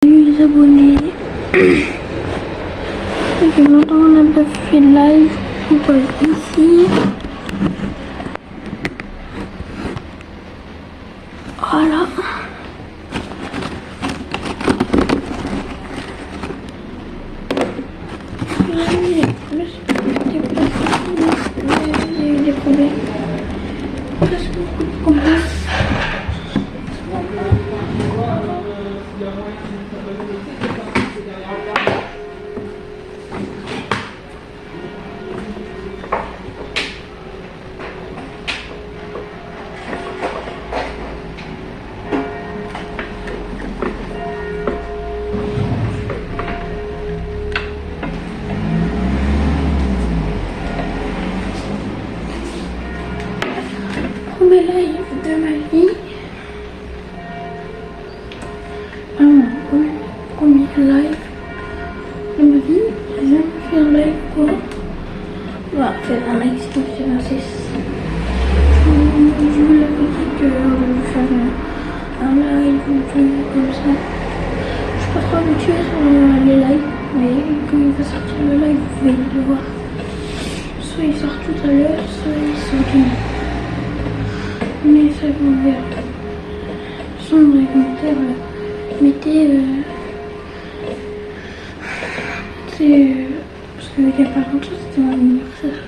Salut les abonnés. Ça fait longtemps qu'on n'a pas fait de live. On passe ici. Voilà. Il y a eu des problèmes. Presque beaucoup de problèmes. Premier live de ma vie. Premier live de ma vie. J'ai jamais fait un live quoi. On va faire un live sinon c'est 26. Je vous l'avais dit que je vais faire un live ou comme ça. Je suis pas trop habituée sur les lives, mais quand il va sortir le live, vous allez le voir. Soit il sort tout à l'heure, soit il sort demain. Mais ça vous verrez. Sans dans les commentaires, mettez parce qu'il n'y a pas longtemps c'était mon anniversaire.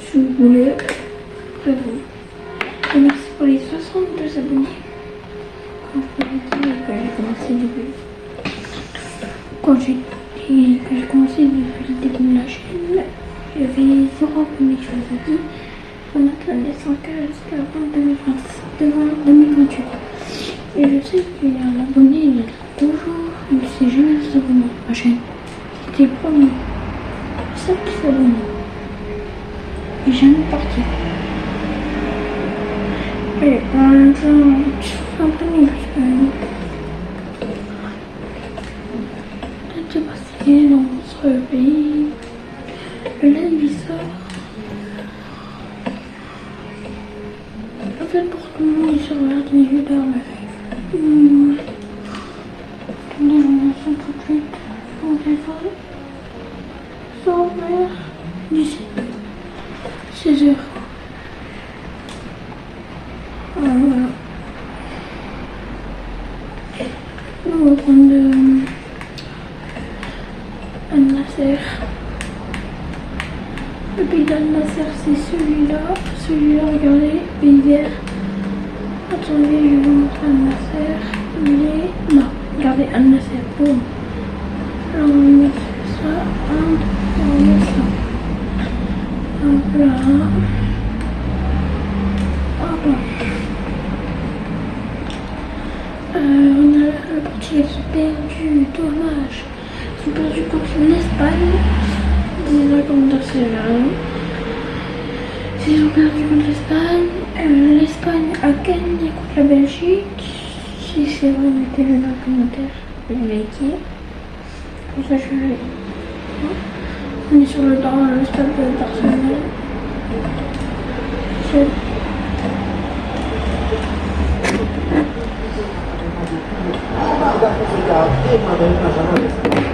Si vous voulez, après vous. Et merci pour les 62 abonnés. Comme je vous l'ai dit, quand j'ai commencé le début. Quand j'ai commencé depuis le début de la chaîne, j'avais 0 abonnés, je vous ai dit. On attendait 115 avant 2028. Et je sais qu'il y a un abonné, il est toujours, il ne s'est jamais désabonné à ma chaîne. C'était le premier. 7 abonnés. Il n'est jamais parti. Et en même temps, je suis un peu nul parce que j'étais passé dans notre pays. Le live il sort. En fait, pour tout le monde, il se regarde 18 heures le live. Attendez, on va tout de suite. Mon téléphone. Ça vers 17. 16 heures. Voilà. On va prendre Al-Nasser. Le pays d'Al-Nasser, c'est celui-là. Celui-là, regardez, pays vert. Attendez, je vais vous montrer Al-Nasser. Il est là. Regardez Al-Nasser. Boum. Là, on va mettre ça. On va mettre ça. Hop là. Hop là. On a le Portugal qui a perdu. Dommage. Ils ont perdu contre l'Espagne. Dis-moi comment c'est là. Ils ont perdu contre l'Espagne. L'Espagne a gagné contre la Belgique. Si c'est vrai, mettez-le dans le commentaire. Je vais liker. Comme ça, je vais. On est sur le stade de Barcelone.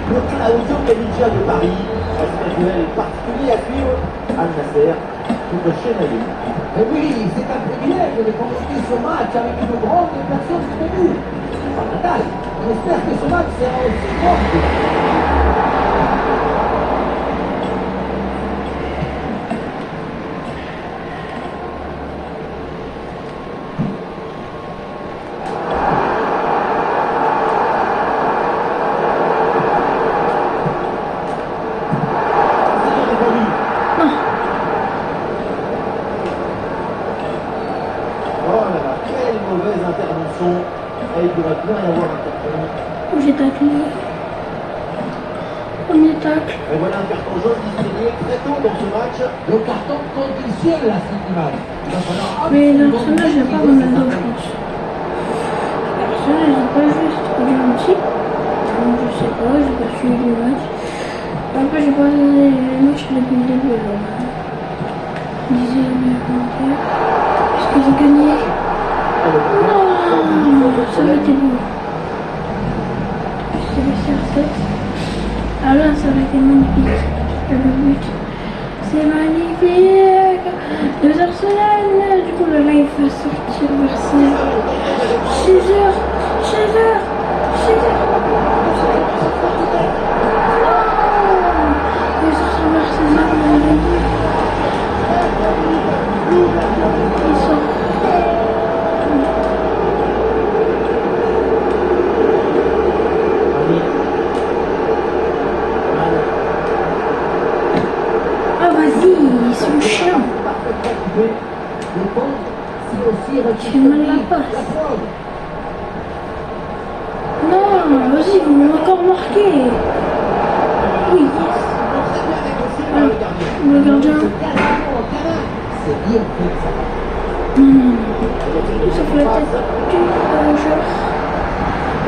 Donc la deuxième média de Paris, un duel particulier à suivre, Al-Nasser contre Chenaille. Et oui, c'est un privilège de commenter ce match avec une grande personne comme nous. C'est pas Natal. J'espère que ce match sera aussi grand. Et il devrait bien y avoir un carton. J'ai taclé. Premier tacle. Et voilà un carton jaune distingué très tôt dans ce match. Le carton conditionnel la suite du match. Mais le personnage n'a pas Ronaldo, je pense. Le personnage n'a pas juste du outil. Donc je sais pas, j'ai pas suivi le match. Après, j'ai pas regardé le match depuis le début. Alors, disais dans les commentaires. Est-ce qu'ils ont gagné? Non, ça va être beau. CR7. Ah là, ça aurait été magnifique. Le but, c'est magnifique. 2 Arsenal. Du coup, le live va sortir vers 6h. 6h. Ah vas-y, ils sont chiants. Tu fais mal la passe. Non, vas-y, vous m'avez encore marqué. Oui, yes. Alors, le gardien. Non. Ça fait la tête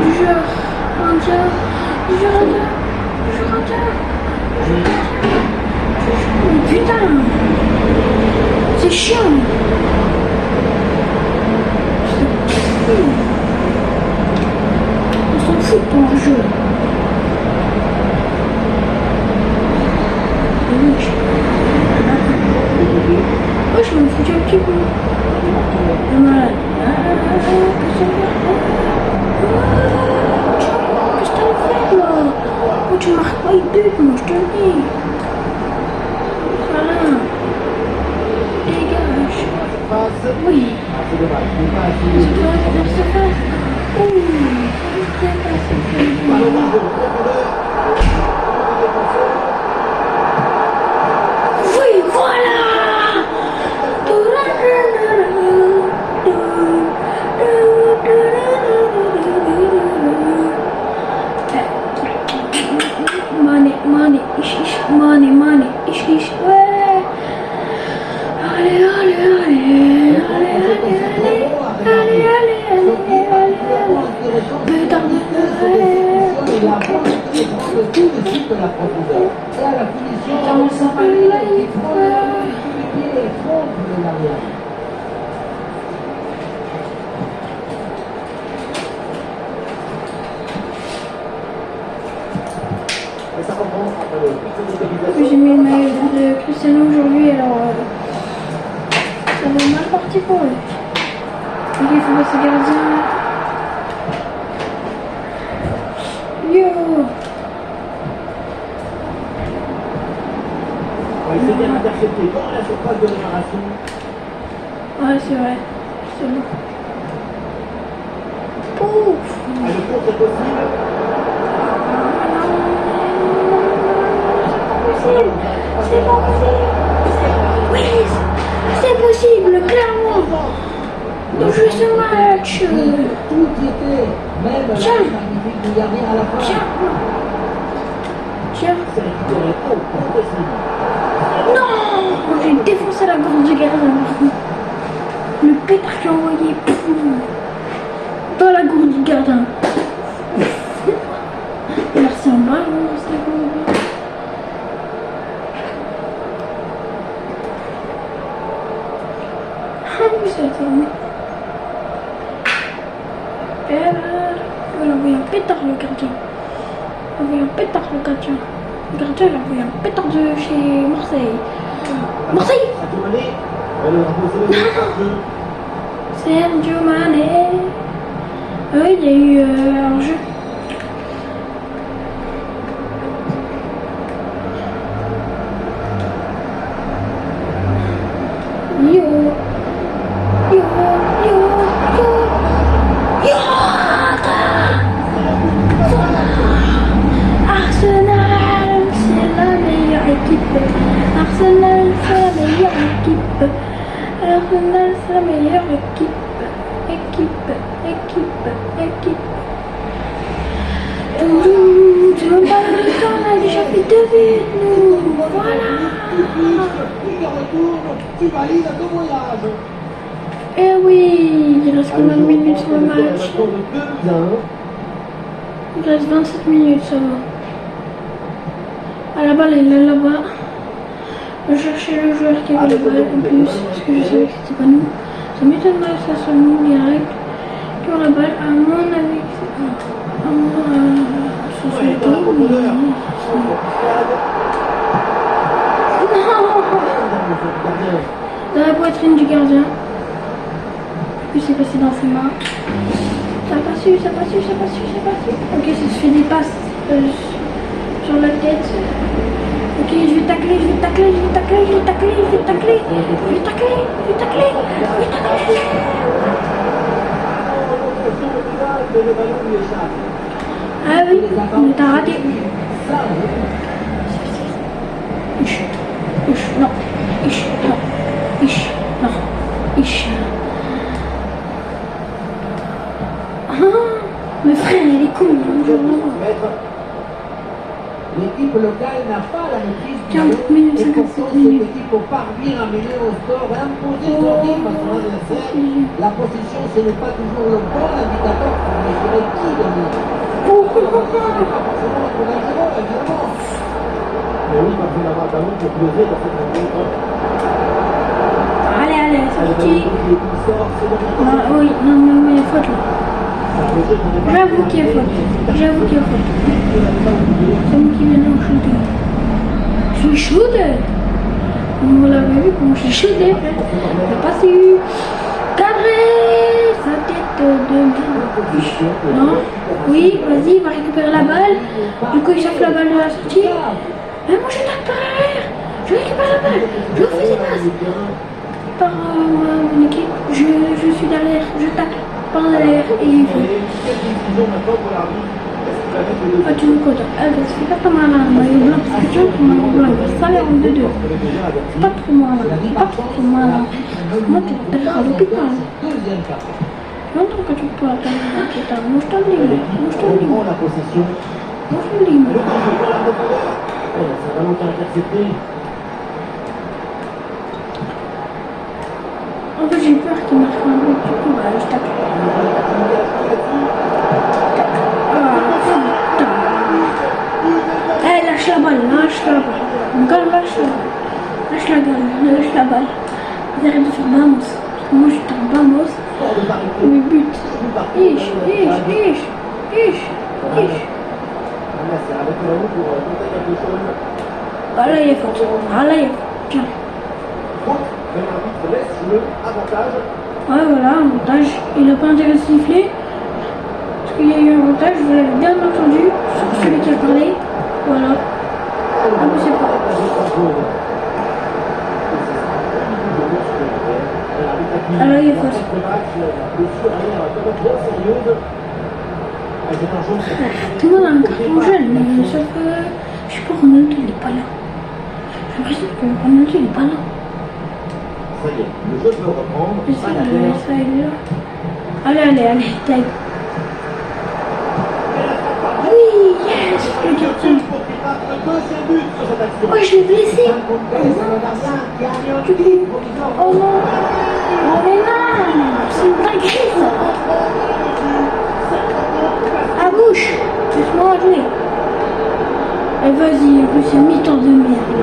du joueur indien. Mais putain, c'est chiant. On s'en fout de ton jeu. Moi je me fous un petit peu. Voilà. Qu'est-ce que t'as fait là? Moi tu marques pas le but, moi je te le dis. Voilà. Dégage. Oui. C'est toi qui dois se faire. Oui, voilà. Money, ish, ouais. Allez. Pétard de tout de suite de la profondeur. Et à la finition, j'ai mis le maillot de Cristiano aujourd'hui, alors ça va mal parti pour eux. Donc il faut passer gardien. Yo. Il s'est bien intercepté dans la surface de réparation. Ouais, c'est vrai. C'est bon. Pouf. Le contre est possible. C'est possible. Oui, c'est possible, clairement. On joue ce match. Tout y était, même la magnifique du gardien à la fin. Tiens. C'est récupéré au possible. Non, j'ai défoncé la gorge du gardien. Le pétard qui a envoyé dans la gorge du gardien. Merci en bas, c'est bon. Ça a tourné. Et là, il a envoyé un pétard le gardien. Il a envoyé un pétard le gardien. Le gardien il a envoyé un pétard de chez Marseille. Marseille. Sergio Mané. Oui, il y a eu un jeu. Arsenal, c'est la meilleure équipe. Arsenal, c'est la meilleure équipe. Arsenal, c'est la meilleure équipe. C'est même pas le temps, on a déjà fait 2 buts, nous. Voilà. Tu valides ton voyage. Eh oui, il reste combien de minutes sur le match? Il reste 27 minutes, ça va. Ah, la balle, elle est là-bas. Je vais chercher le joueur qui avait la balle en plus, parce que je savais que c'était pas nous. Ça m'étonnerait que ça soit nous direct qui ont la balle. À mon avis, c'est pas. À mon avis, profondeur. Non. Dans la poitrine du gardien. Puis c'est passé dans ses mains. Ça n'a pas su. Ok, ça se fait des passes sur la tête. Ok, je vais tacler. Ah oui, mais t'as raté. Non. Ah, mais frère, il est con. L'équipe locale n'a pas la maîtrise du 40 ballon minutes, et 57 pourtant minutes. cette équipe parvient à mener au score et à imposer son rythme à son adversaire. La possession, ce n'est pas toujours le bon indicateur pour mesurer qui domine. Ce n'est pas forcément un dangereux, évidemment. Mais oui, parce qu'il a un ballon pour peser dans cette rencontre. Allez, c'est parti. Le qui sort, c'est le Ah oui, non, mais il y a faute là. J'avoue qu'il y a faute. C'est moi qui viens de shooter. Je suis shooter. Vous l'avez vu comment je suis shooter. J'ai pas su. Cadré. Sa tête de... Non. Oui, vas-y, il va récupérer la balle. Du coup, il cherche la balle de la sortie. Mais moi, je tape par l'arrière. Je récupère la balle. Je fais des passes. Par mon équipe. Je suis derrière. Je tape par derrière. Et il fait. Ah, tu veux quoi toi? Ah, ça fait pas mal un maillot blanc parce que tu vois que mon maillot blanc il va saler en 2-2. C'est pas trop malin. Moi, tu vas à l'hôpital. Longtemps que tu peux aller à l'hôpital. Moi, je t'en dis. La possession. C'est vraiment intercepté. En fait, j'ai peur qu'il marque un but. Du coup, bah, je tape. Eh, lâche la balle. Gueule, lâche la balle. Ils arrêtent de faire Bamos. Parce que moi, je tape Bamos. Mes buts. Ish. Ah là, il y a faute. Tiens. Ouais, voilà, avantage. Il n'a pas intérêt de siffler. Parce qu'il y a eu un avantage, vous l'avez bien entendu. Sur celui qui a parlé. Voilà. Ah, mais c'est pas. Ah là, il y a faute. Tout le monde a un carton jaune, mais sauf que je sais pas, Ronaldo il est pas là. J'ai l'impression que Ronaldo il est pas là. Ça y est, le jeu peut reprendre. Ça, il est là. Allez, taille. Oui, yes, le carton. Oh, je l'ai blessé. Du coup, oh non. Oh mais non, c'est une dinguerie ça. À bouche, laisse-moi jouer. Et vas-y, en plus c'est mi-temps de merde.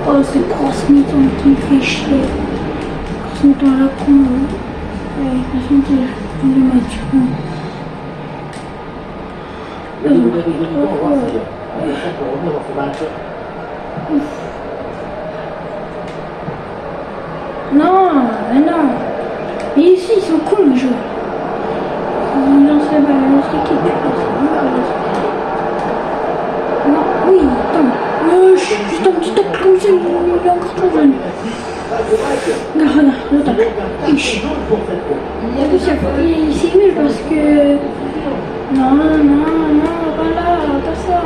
Oh, c'est grosse mi-temps qui me fait chier. Grosse mi-temps à la con. Ouais, la santé, le match. Non, mais non. Mais ici, ils sont cons les joueurs. Ils lancent la balle à notre équipe. Non, oui, attends. Juste un petit tac comme ça, il est encore trop jeune. Regarde, le tac. Il s'est mis parce que... Non, voilà, pas ça.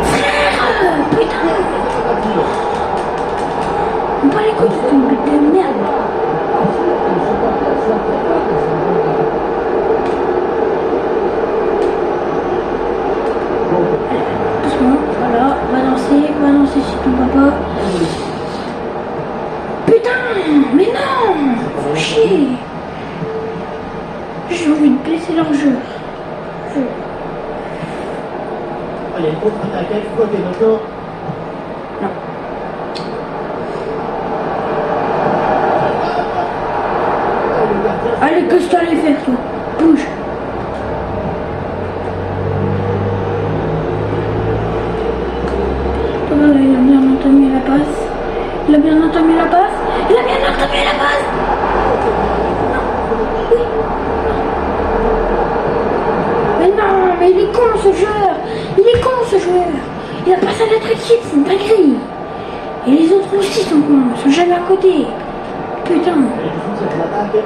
Frère, putain. On va les couilles de ton but de merde. Doucement, voilà, va danser sur ton papa. Putain, mais non, faut chier. J'ai envie de blesser leur jeu. Allez, contre-attaque, toi t'es d'accord? Non. Allez, qu'est-ce que tu allais faire, toi? Bouge. bien entamé la passe. Il a bien entamé la passe. Oui. Mais non, mais il est con ce joueur. Il est con ce joueur. Il a passé à notre équipe, c'est une dinguerie. Et les autres aussi sont cons, ils sont jamais à côté. Putain. C'est l'attaque.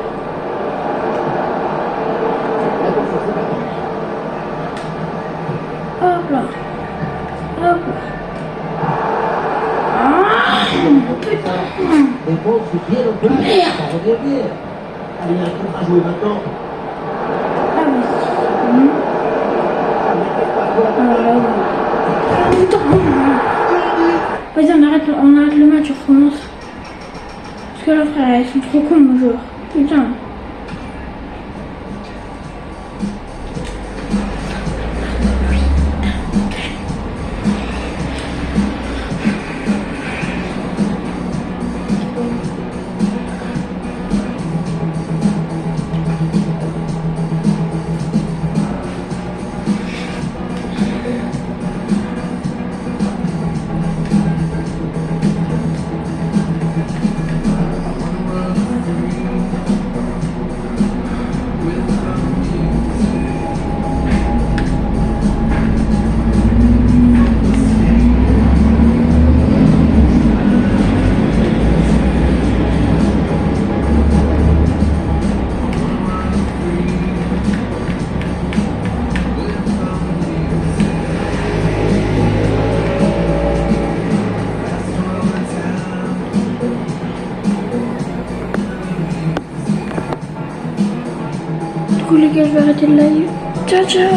Attention, c'est parti. Hop là. Hop là. Ah, putain. Défense bien en place, ça revient bien. Allez, il y a un contre à jouer maintenant. Ah oui. Putain. Vas-y, on arrête le match, on recommence. Parce que là, frère, ils sont trop cons, nos joueurs. Putain. Du coup, les gars, je vais arrêter le live. Ciao, ciao.